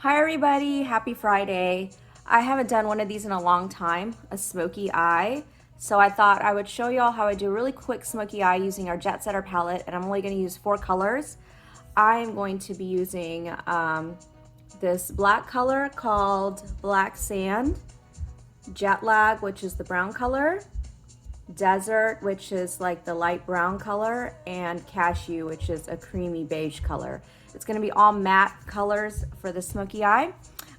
Hi everybody, happy Friday. I haven't done one of these in a long time, a smoky eye. So I thought I would show y'all how I do a really quick smoky eye using our Jetsetter palette, and I'm only going to use 4 colors. I am going to be using this black color called Black Sand, Jet Lag, which is the brown color, Desert, which is like the light brown color, and Cashew, which is a creamy beige color. It's going to be all matte colors for the smoky eye.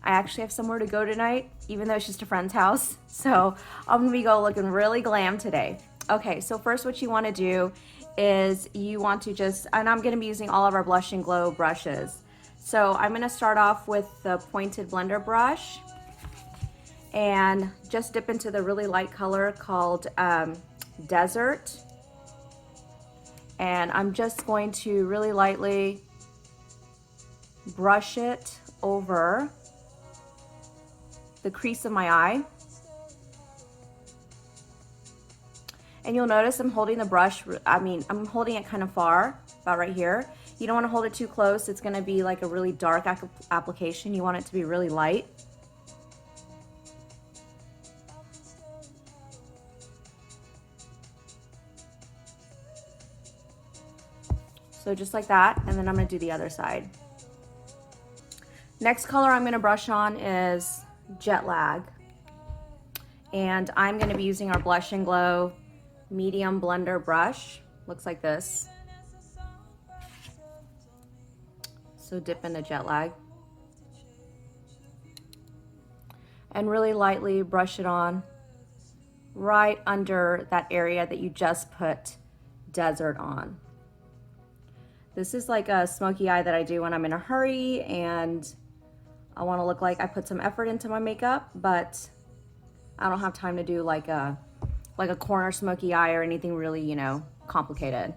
I actually have somewhere to go tonight, even though it's just a friend's house. So I'm going to go looking really glam today. Okay, so first what you want to do is you want to just, and I'm going to be using all of our Blush and Glow brushes. So I'm going to start off with the pointed blender brush and just dip into the really light color called Desert. And I'm just going to really lightly brush it over the crease of my eye. And you'll notice I'm holding the brush, I'm holding it kind of far, about right here. You don't want to hold it too close. It's going to be like a really dark application. You want it to be really light. So just like that, and then I'm going to do the other side. Next color I'm going to brush on is Jet Lag. And I'm going to be using our Blush and Glow medium blender brush. Looks like this. So dip into Jet Lag. And really lightly brush it on right under that area that you just put Desert on. This is like a smoky eye that I do when I'm in a hurry and I want to look like I put some effort into my makeup, but I don't have time to do like a corner smoky eye or anything really, you know, complicated.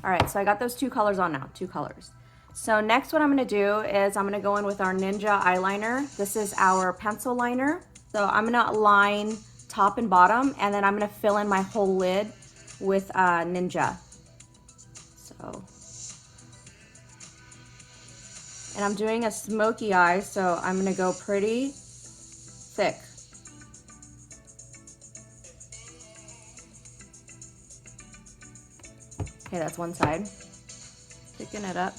All right, so I got those 2 colors on now, 2 colors. So next what I'm going to do is I'm going to go in with our Ninja eyeliner. This is our pencil liner. So I'm going to line top and bottom, and then I'm going to fill in my whole lid with Ninja. So, and I'm doing a smoky eye, so I'm going to go pretty thick. Okay, that's one side. Thicken it up.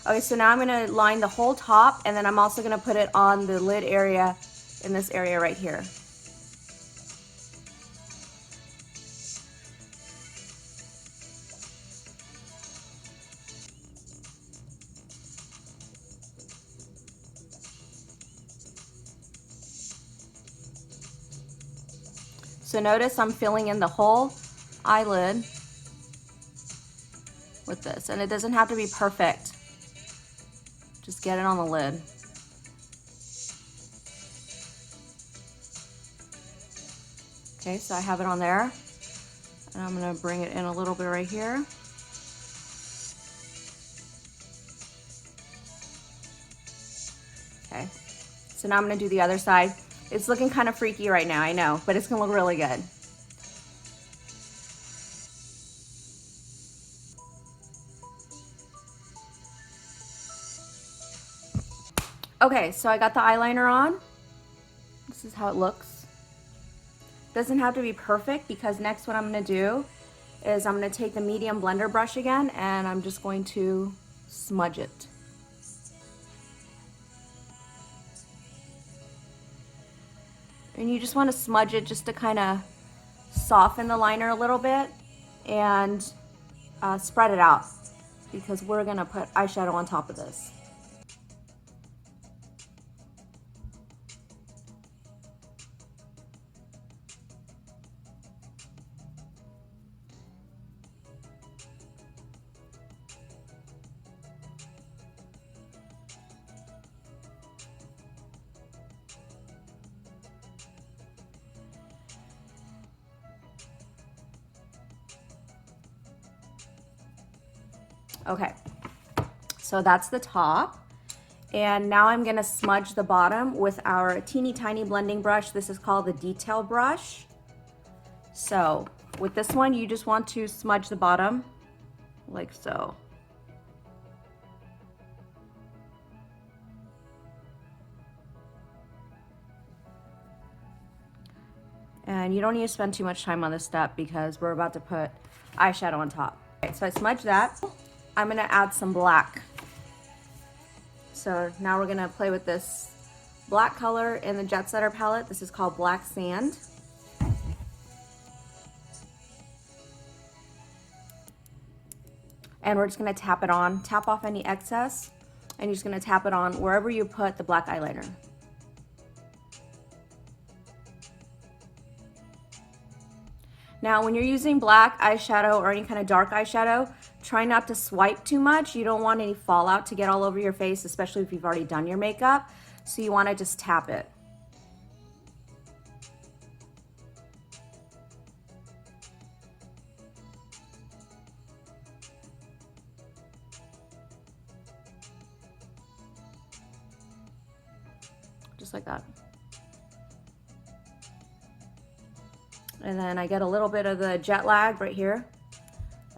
Okay, so now I'm going to line the whole top, and then I'm also going to put it on the lid area in this area right here. So notice I'm filling in the whole eyelid with this, and it doesn't have to be perfect. Just get it on the lid. Okay, so I have it on there, and I'm gonna bring it in a little bit right here. Okay, so now I'm gonna do the other side. It's looking kind of freaky right now, I know, but it's gonna look really good. Okay, so I got the eyeliner on. This is how it looks. Doesn't have to be perfect, because next what I'm gonna do is I'm gonna take the medium blender brush again, and I'm just going to smudge it. And you just want to smudge it just to kind of soften the liner a little bit and spread it out, because we're going to put eyeshadow on top of this. Okay, so that's the top. And now I'm gonna smudge the bottom with our teeny tiny blending brush. This is called the detail brush. So with this one, you just want to smudge the bottom like so. And you don't need to spend too much time on this step because we're about to put eyeshadow on top. Okay, so I smudged that. I'm gonna add some black. So now we're gonna play with this black color in the Jetsetter palette. This is called Black Sand. And we're just gonna tap it on, tap off any excess, and you're just gonna tap it on wherever you put the black eyeliner. Now, when you're using black eyeshadow or any kind of dark eyeshadow, try not to swipe too much. You don't want any fallout to get all over your face, especially if you've already done your makeup. So you wanna just tap it. Just like that. And then I get a little bit of the jet lag right here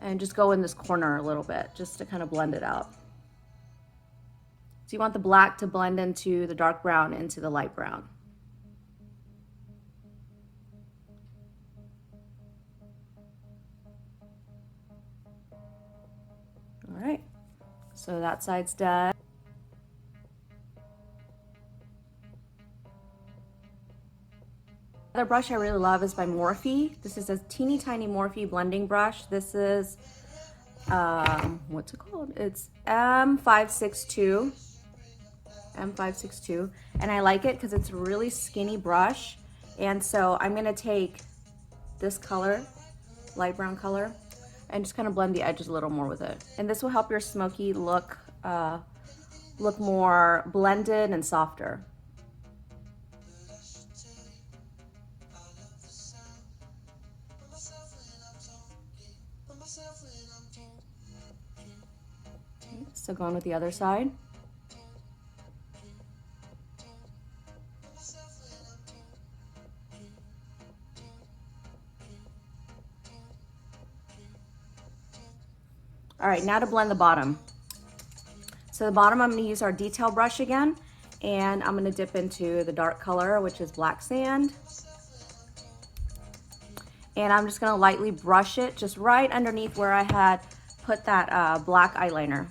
and just go in this corner a little bit just to kind of blend it out. So you want the black to blend into the dark brown, into the light brown. All right, so that side's done. Another brush I really love is by Morphe. This is a teeny tiny Morphe blending brush. This is, what's it called? It's M562. M562. And I like it because it's a really skinny brush. And so I'm gonna take this color, light brown color, and just kind of blend the edges a little more with it. And this will help your smoky look look more blended and softer. So going with the other side. All right, now to blend the bottom. So the bottom, I'm gonna use our detail brush again, and I'm gonna dip into the dark color, which is Black Sand. And I'm just gonna lightly brush it just right underneath where I had put that black eyeliner.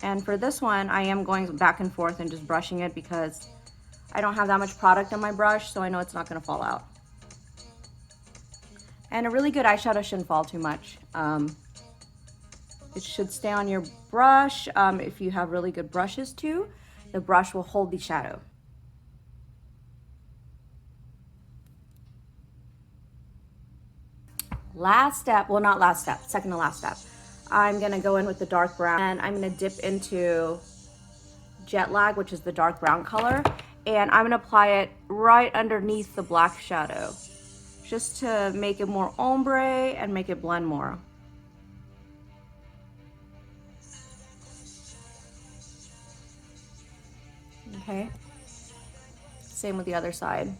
And for this one, I am going back and forth and just brushing it because I don't have that much product on my brush, so I know it's not gonna fall out. And a really good eyeshadow shouldn't fall too much. It should stay on your brush. If you have really good brushes too, the brush will hold the shadow. Last step, well, not last step, second to last step. I'm gonna go in with the dark brown and I'm gonna dip into Jet Lag, which is the dark brown color, and I'm gonna apply it right underneath the black shadow, just to make it more ombre and make it blend more. Okay, same with the other side.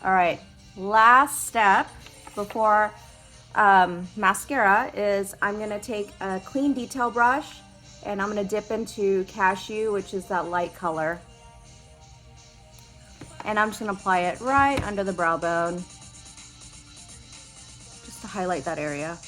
All right, last step before mascara is I'm gonna take a clean detail brush and I'm gonna dip into Cashew, which is that light color. And I'm just gonna apply it right under the brow bone, just to highlight that area.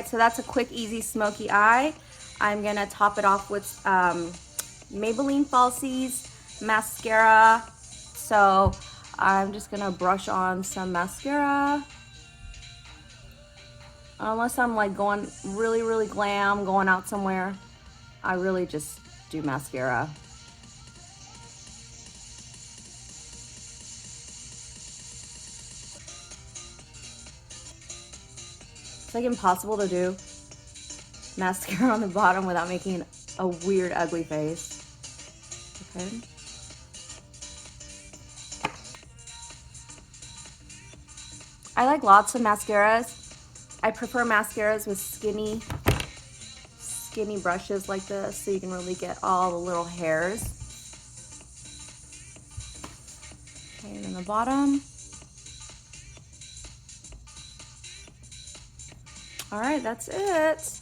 So that's a quick, easy, smoky eye. I'm gonna top it off with Maybelline Falsies mascara. So I'm just gonna brush on some mascara. Unless I'm like going really glam, going out somewhere, I really just do mascara. It's like impossible to do mascara on the bottom without making a weird, ugly face. Okay. I like lots of mascaras. I prefer mascaras with skinny brushes like this so you can really get all the little hairs. Okay, and then the bottom. All right, that's it.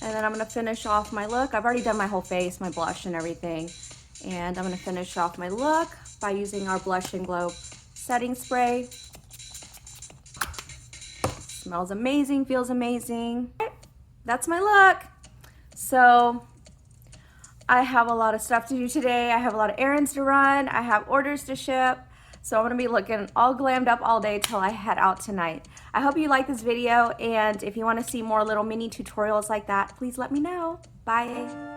And then I'm gonna finish off my look. I've already done my whole face, my blush and everything. And I'm gonna finish off my look by using our Blush and Glow setting spray. Smells amazing, feels amazing. That's my look. So I have a lot of stuff to do today. I have a lot of errands to run. I have orders to ship. So I'm gonna be looking all glammed up all day till I head out tonight. I hope you like this video, and if you wanna see more little mini tutorials like that, please let me know. Bye.